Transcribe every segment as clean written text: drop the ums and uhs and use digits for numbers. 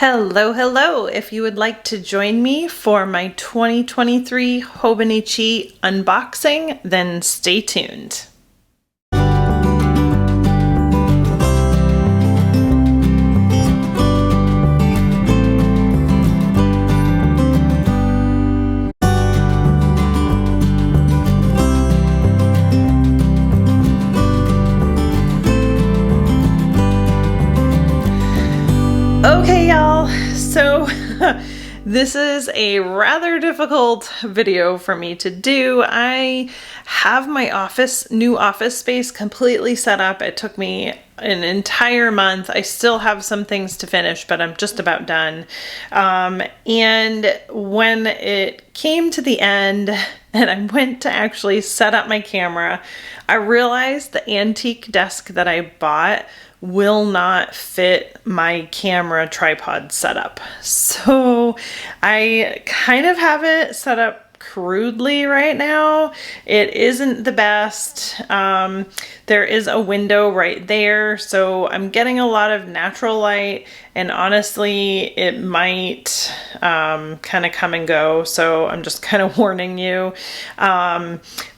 Hello, hello! If you would like to join me for my 2023 Hobonichi unboxing, then stay tuned. Okay, y'all, so this is a rather difficult video for me to do. I have my new office space completely set up. It took me an entire month. I still have some things to finish, but I'm just about done. And when it came to the end and I went to actually set up my camera, I realized the antique desk that I bought will not fit my camera tripod setup. So I kind of have it set up crudely right now. It isn't the best. There is a window right there, so I'm getting a lot of natural light, and honestly it might kind of come and go, so I'm just kind of warning you.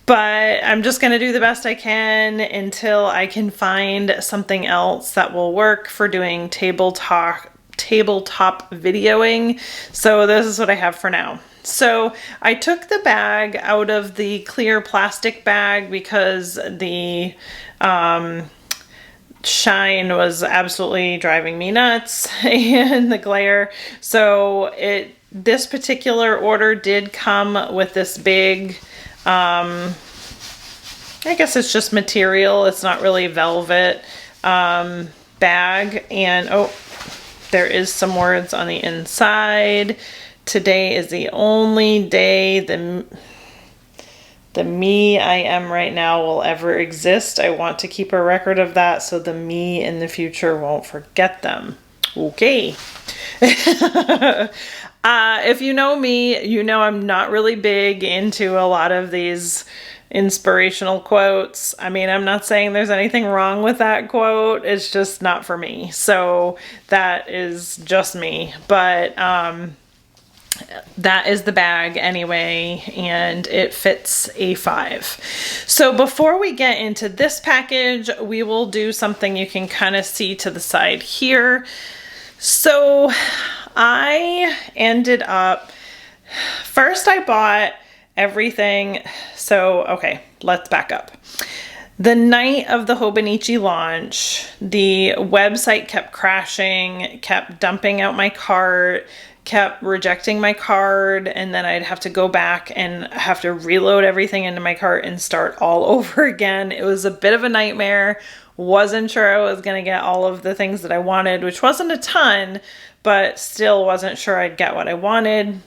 But I'm just going to do the best I can until I can find something else that will work for doing tabletop videoing. So this is what I have for now. So I took the bag out of the clear plastic bag because the shine was absolutely driving me nuts and the glare. So this particular order did come with this big, I guess it's just material. It's not really velvet bag. And oh, there is some words on the inside. Today is the only day the me I am right now will ever exist. I want to keep a record of that so the me in the future won't forget them. Okay. If you know me, you know I'm not really big into a lot of these inspirational quotes. I mean, I'm not saying there's anything wrong with that quote. It's just not for me. So that is just me. But that is the bag anyway, and it fits a 5. So before we get into this package, we will do something you can kind of see to the side here. So I ended up, first I bought everything. So, okay, let's back up. The night of the Hobonichi launch, the website kept crashing, kept dumping out my cart, kept rejecting my card, and then I'd have to go back and have to reload everything into my cart and start all over again. It was a bit of a nightmare. Wasn't sure I was going to get all of the things that I wanted, which wasn't a ton, but still wasn't sure I'd get what I wanted.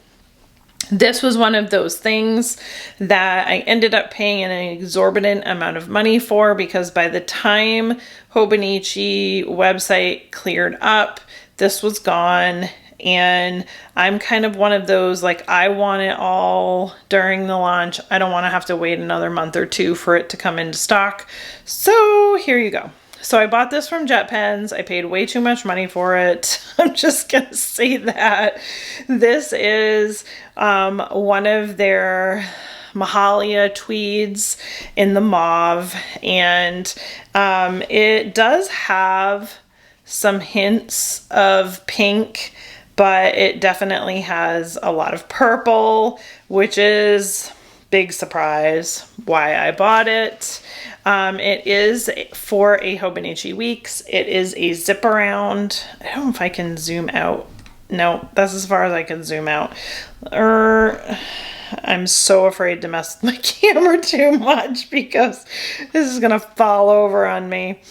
This was one of those things that I ended up paying an exorbitant amount of money for, because by the time Hobonichi website cleared up, this was gone. And I'm kind of one of those, like, I want it all during the launch. I don't want to have to wait another month or two for it to come into stock. So here you go. So I bought this from JetPens. I paid way too much money for it. I'm just going to say that. This is one of their Mahalia Tweeds in the mauve. And it does have some hints of pink, but it definitely has a lot of purple, which is big surprise why I bought it. It is for a Hobonichi Weeks. It is a zip around. I don't know if I can zoom out. No, that's as far as I can zoom out. I'm so afraid to mess with my camera too much because this is gonna fall over on me.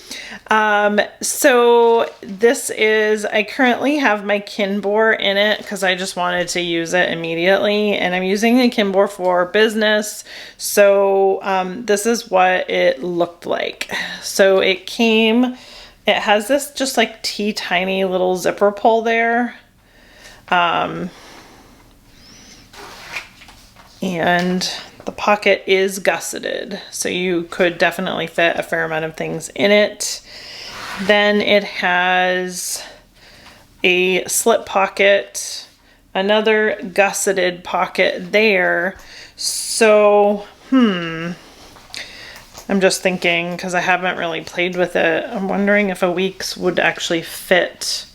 So this is, I currently have my Kinbor in it because I just wanted to use it immediately, and I'm using the Kinbor for business. So this is what it looked like. So it has this just like tiny little zipper pull there. And the pocket is gusseted, so you could definitely fit a fair amount of things in it. Then it has a slip pocket, another gusseted pocket there. So, I'm just thinking, because I haven't really played with it, I'm wondering if a Weeks would actually fit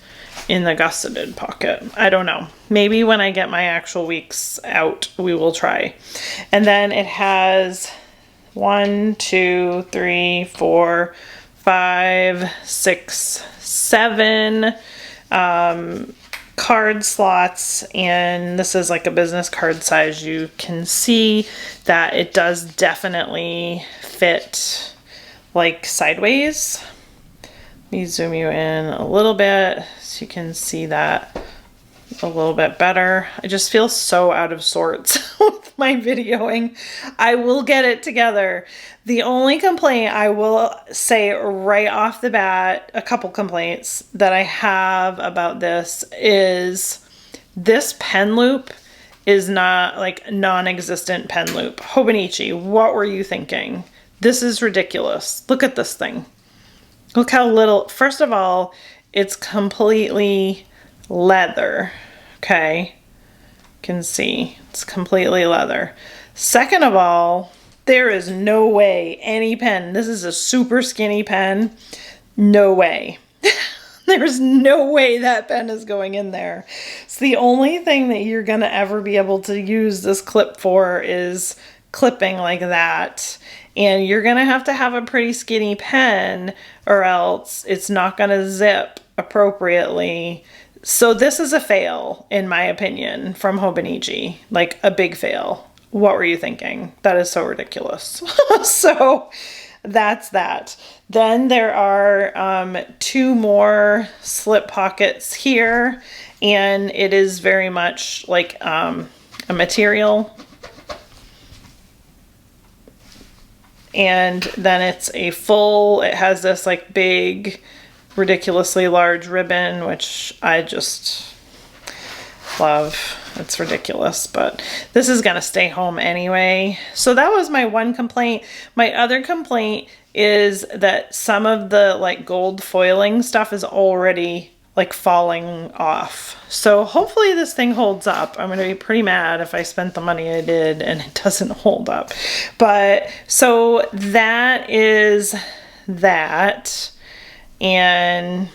in the gusseted pocket. I don't know. Maybe when I get my actual Weeks out, we will try. And then it has 1, 2, 3, 4, 5, 6, 7 card slots, and this is like a business card size. You can see that it does definitely fit like sideways. Let me zoom you in a little bit so you can see that a little bit better. I just feel so out of sorts with my videoing. I will get it together. The only complaint I will say right off the bat, a couple complaints that I have about this is this pen loop is not like non-existent pen loop. Hobonichi, what were you thinking? This is ridiculous. Look at this thing. Look how little, first of all, it's completely leather, okay? You can see it's completely leather. Second of all, there is no way any pen, this is a super skinny pen, no way. There's no way that pen is going in there. So the only thing that you're gonna ever be able to use this clip for is clipping like that. And you're gonna have to have a pretty skinny pen or else it's not gonna zip appropriately. So this is a fail, in my opinion, from Hobonichi, like a big fail. What were you thinking? That is so ridiculous. So that's that. Then there are 2 more slip pockets here, and it is very much like a material. And then it's a full, it has this like big, ridiculously large ribbon, which I just love. It's ridiculous, but this is gonna stay home anyway. So that was my one complaint. My other complaint is that some of the like gold foiling stuff is already like falling off. So hopefully this thing holds up. I'm gonna be pretty mad if I spent the money I did and it doesn't hold up. But so that is that. And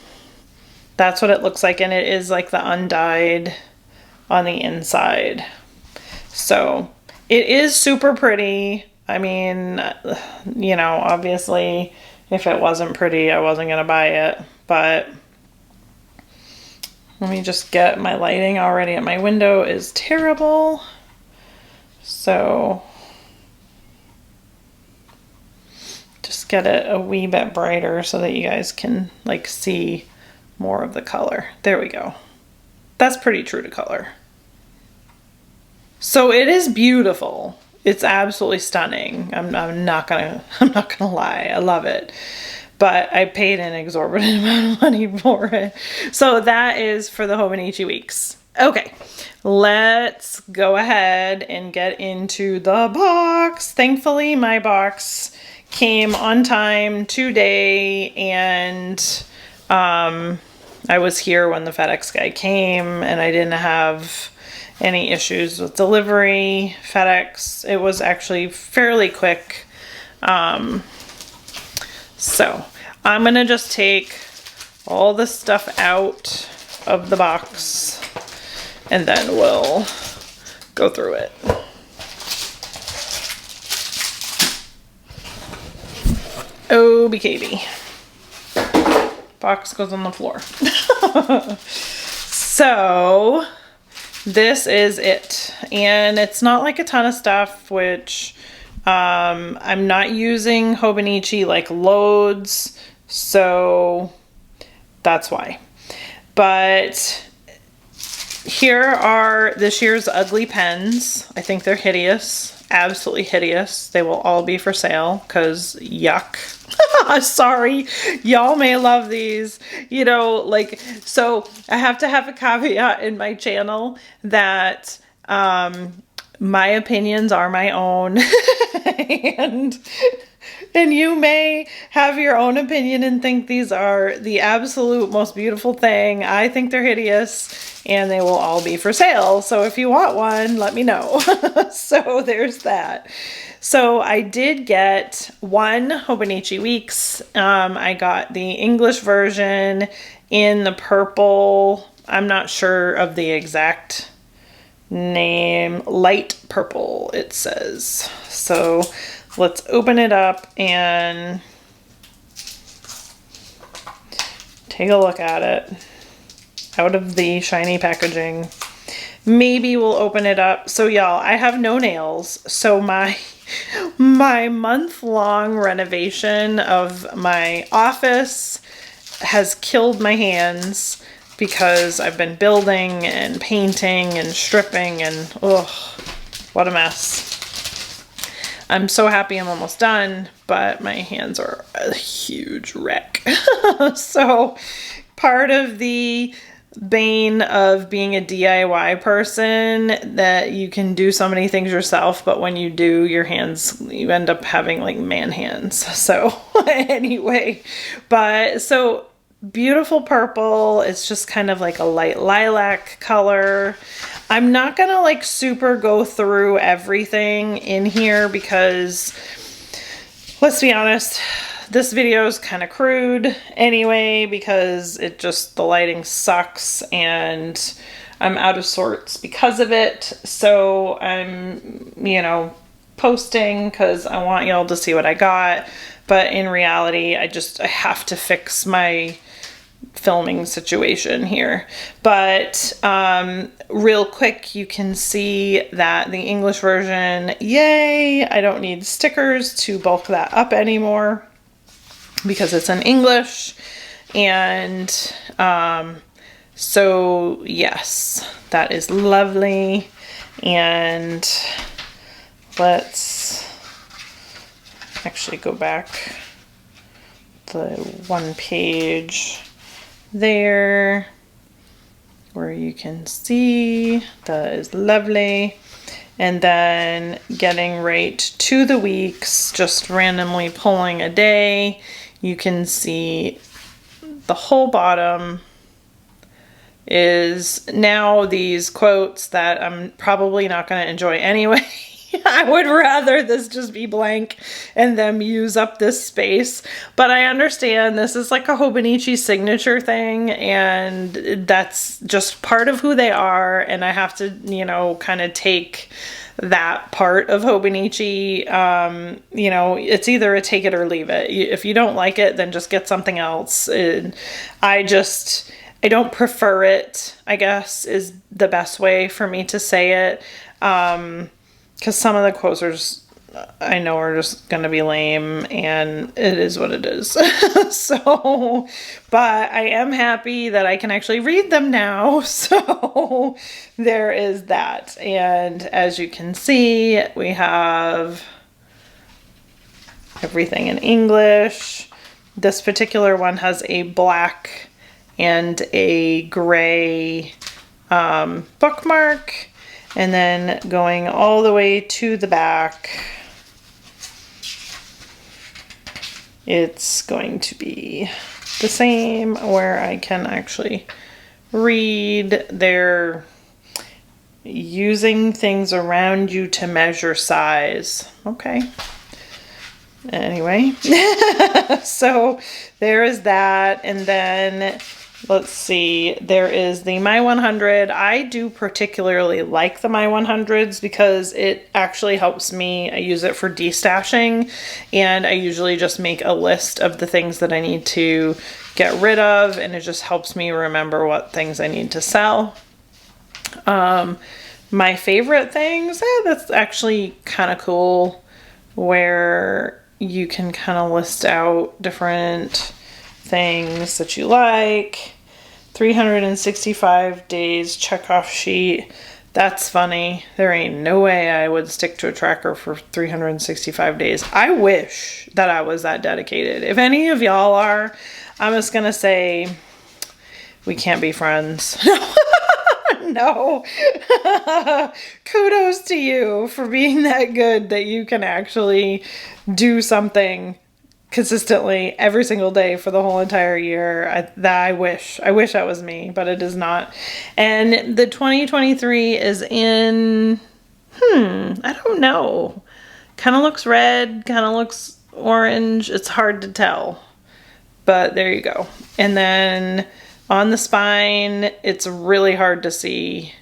that's what it looks like, and it is like the undyed on the inside. So it is super pretty. I mean, you know, obviously if it wasn't pretty, I wasn't gonna buy it, but let me just get, my lighting already at my window is terrible. So just get it a wee bit brighter so that you guys can like see more of the color. There we go. That's pretty true to color. So it is beautiful. It's absolutely stunning. I'm not gonna lie. I love it. But I paid an exorbitant amount of money for it. So that is for the Hobonichi Weeks. Okay, let's go ahead and get into the box. Thankfully, my box came on time today, and I was here when the FedEx guy came, and I didn't have any issues with delivery. FedEx, it was actually fairly quick. So I'm gonna just take all the stuff out of the box and then we'll go through it. Oh, BKB. Box goes on the floor. So this is it. And it's not like a ton of stuff, which I'm not using Hobonichi like loads, so that's why. But here are this year's ugly pens. I think they're hideous, absolutely hideous. They will all be for sale because yuck. Sorry, y'all may love these, you know, like, so I have to have a caveat in my channel that my opinions are my own. And And you may have your own opinion and think these are the absolute most beautiful thing. I think they're hideous, and they will all be for sale. So if you want one, let me know. So there's that. So I did get one Hobonichi Weeks. I got the English version in the purple. I'm not sure of the exact name. Light purple, it says. So let's open it up and take a look at it out of the shiny packaging. Maybe we'll open it up. So y'all, I have no nails. So my month-long renovation of my office has killed my hands because I've been building and painting and stripping and ugh, what a mess. I'm so happy I'm almost done, but my hands are a huge wreck. So part of the bane of being a DIY person that you can do so many things yourself, but when you do, your hands, you end up having like man hands. So anyway, but so beautiful purple. It's just kind of like a light lilac color. I'm not gonna like super go through everything in here because let's be honest, this video is kind of crude anyway because it just, the lighting sucks and I'm out of sorts because of it. So I'm, you know, posting because I want y'all to see what I got. But in reality, I have to fix my filming situation here. But real quick, you can see that the English version, yay, I don't need stickers to bulk that up anymore because it's in English. And so yes, that is lovely. And let's actually go back the one page there where you can see that is lovely. And then getting right to the weeks, just randomly pulling a day, you can see the whole bottom is now these quotes that I'm probably not going to enjoy anyway. I would rather this just be blank and them use up this space. But I understand this is like a Hobonichi signature thing, and that's just part of who they are. And I have to, you know, kind of take that part of Hobonichi. You know, it's either a take it or leave it. If you don't like it, then just get something else. And I don't prefer it, I guess, is the best way for me to say it. Because some of the quotes are just, I know are just going to be lame, and it is what it is. So, but I am happy that I can actually read them now. So there is that. And as you can see, we have everything in English. This particular one has a black and a gray bookmark. And then going all the way to the back, it's going to be the same where I can actually read. They're using things around you to measure size. Okay. Anyway, so there is that. And then let's see, there is the My 100. I do particularly like the My 100s because it actually helps me. I use it for destashing, and I usually just make a list of the things that I need to get rid of, and it just helps me remember what things I need to sell. My favorite things, that's actually kind of cool, where you can kind of list out different things that you like. 365 days checkoff sheet. That's funny. There ain't no way I would stick to a tracker for 365 days. I wish that I was that dedicated. If any of y'all are, I'm just gonna say we can't be friends. No. Kudos to you for being that good that you can actually do something consistently every single day for the whole entire year. I wish that was me, but it is not. And the 2023 is in, I don't know. Kind of looks red, kind of looks orange. It's hard to tell, but there you go. And then on the spine, it's really hard to see,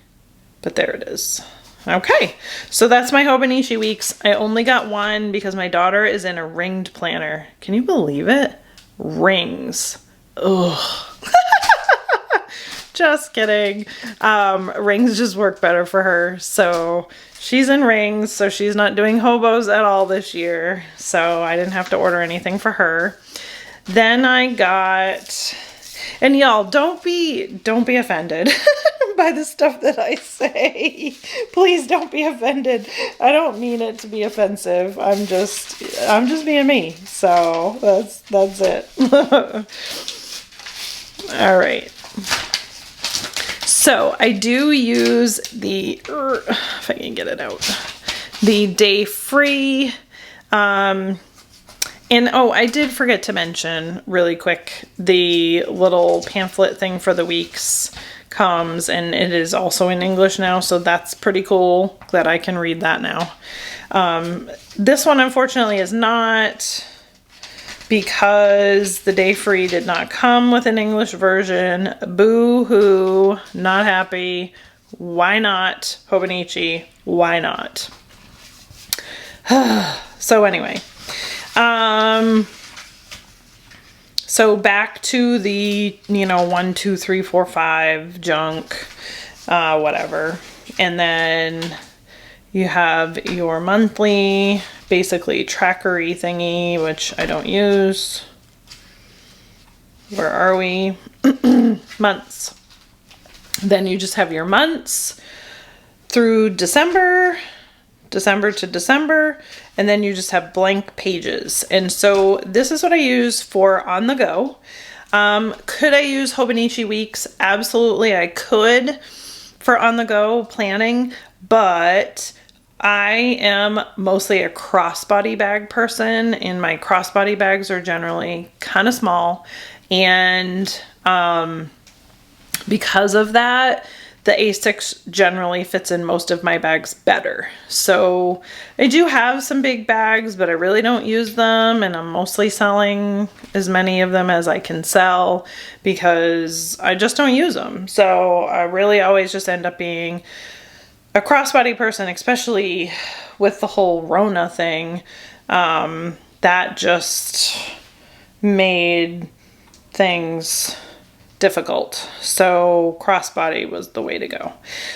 but there it is. Okay, so that's my Hobonichi Weeks. I only got one because my daughter is in a ringed planner. Can you believe it? Rings. Ugh. Just kidding. Rings just work better for her. So she's in rings, so she's not doing hobos at all this year. So I didn't have to order anything for her. Then I got, and y'all, don't be offended by the stuff that I say. Please don't be offended. I don't mean it to be offensive. I'm just being me. So that's it. All right. So I do use the, if I can get it out, the Day Free. And oh, I did forget to mention really quick, the little pamphlet thing for the weeks comes, and it is also in English now, so that's pretty cool that I can read that now. This one unfortunately is not, because the Day Free did not come with an English version. Boo-hoo, not happy. Why not, Hobonichi? Why not? So anyway, so back to the, 1, 2, 3, 4, 5 junk, whatever. And then you have your monthly, basically trackery thingy, which I don't use. Where are we? Months. Then you just have your months through December to December, and then you just have blank pages. And so this is what I use for on the go. Could I use Hobonichi Weeks? Absolutely, I could for on the go planning, but I am mostly a crossbody bag person, and my crossbody bags are generally kind of small, and because of that, the A6 generally fits in most of my bags better. So I do have some big bags, but I really don't use them, and I'm mostly selling as many of them as I can sell because I just don't use them. So I really always just end up being a crossbody person, especially with the whole Rona thing. That just made things difficult. So crossbody was the way to go.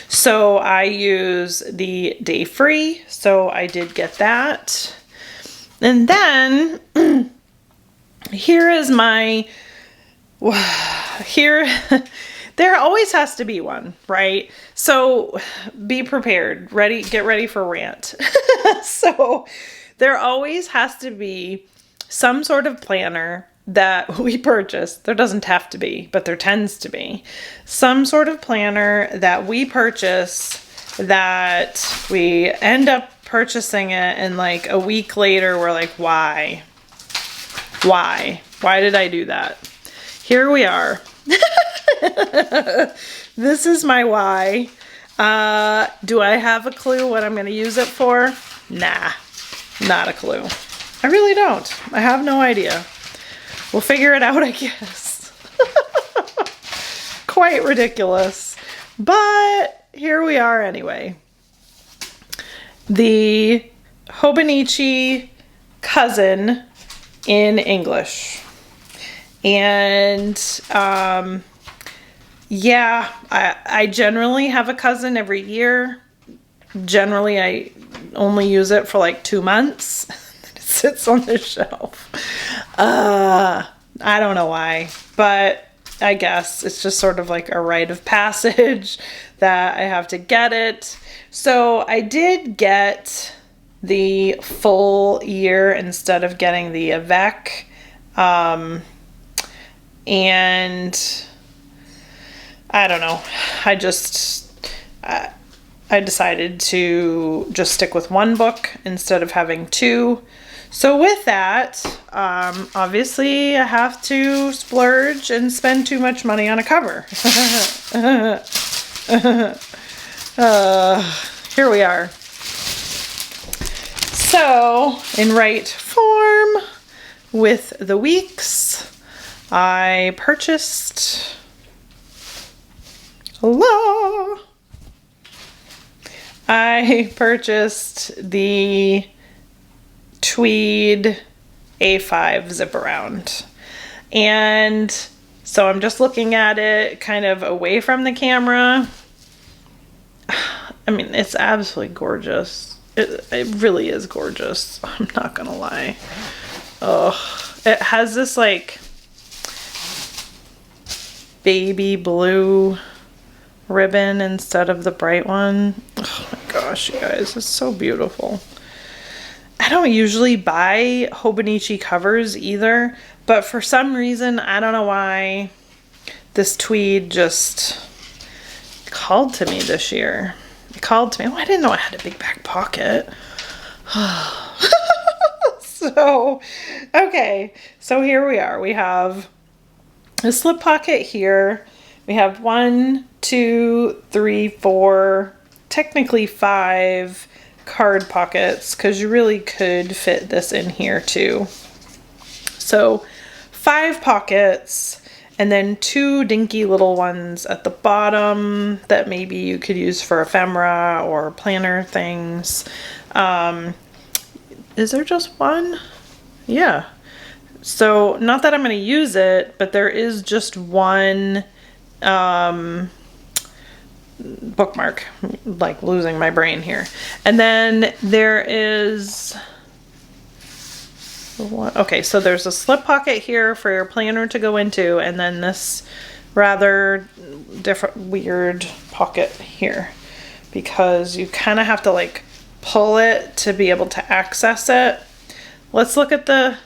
So I use the Day Free. So I did get that. And then here is my, there always has to be one, right? So be prepared, get ready for rant. So there always has to be some sort of planner that we purchase. There doesn't have to be, but there tends to be some sort of planner that we purchase that we end up purchasing it, and like a week later we're like, why did I do that? Here we are. This is my why. Do I have a clue what I'm going to use it for? Nah, not a clue. I really don't. I have no idea. We'll figure it out, I guess. Quite ridiculous. But here we are anyway. The Hobonichi Cousin in English. And yeah, I generally have a cousin every year. Generally, I only use it for like 2 months. It sits on the shelf. I don't know why, but I guess it's just sort of like a rite of passage that I have to get it. So I did get the full year instead of getting the avec. And I don't know. I decided to just stick with one book instead of having two. So with that, obviously I have to splurge and spend too much money on a cover. Here we are. So in right form with the weeks, I purchased, the Tweed A5 zip around. And so I'm just looking at it kind of away from the camera. I mean, it's absolutely gorgeous. It really is gorgeous. I'm not gonna lie. Oh, it has this like baby blue ribbon instead of the bright one. Oh my gosh, you guys, it's so beautiful. I don't usually buy Hobonichi covers either, but for some reason, I don't know why, this tweed just called to me this year. It called to me. Oh, I didn't know I had a big back pocket. So, okay, so here we are. We have a slip pocket here. We have 1, 2, 3, 4, technically 5 card pockets, because you really could fit this in here too. So 5 pockets, and then 2 dinky little ones at the bottom that maybe you could use for ephemera or planner things. Is there just one? Yeah. So not that I'm going to use it, but there is just one bookmark, like losing my brain here. And then there is what? Okay, so there's a slip pocket here for your planner to go into, and then this rather different weird pocket here, because you kind of have to like pull it to be able to access it. Let's look at the,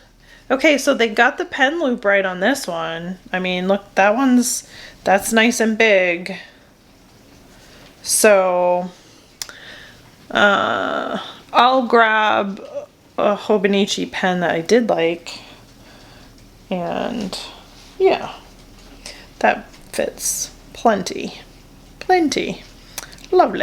okay, so they got the pen loop right on this one. I mean, look, that's nice and big. So I'll grab a Hobonichi pen that I did like, and yeah, that fits plenty. Lovely.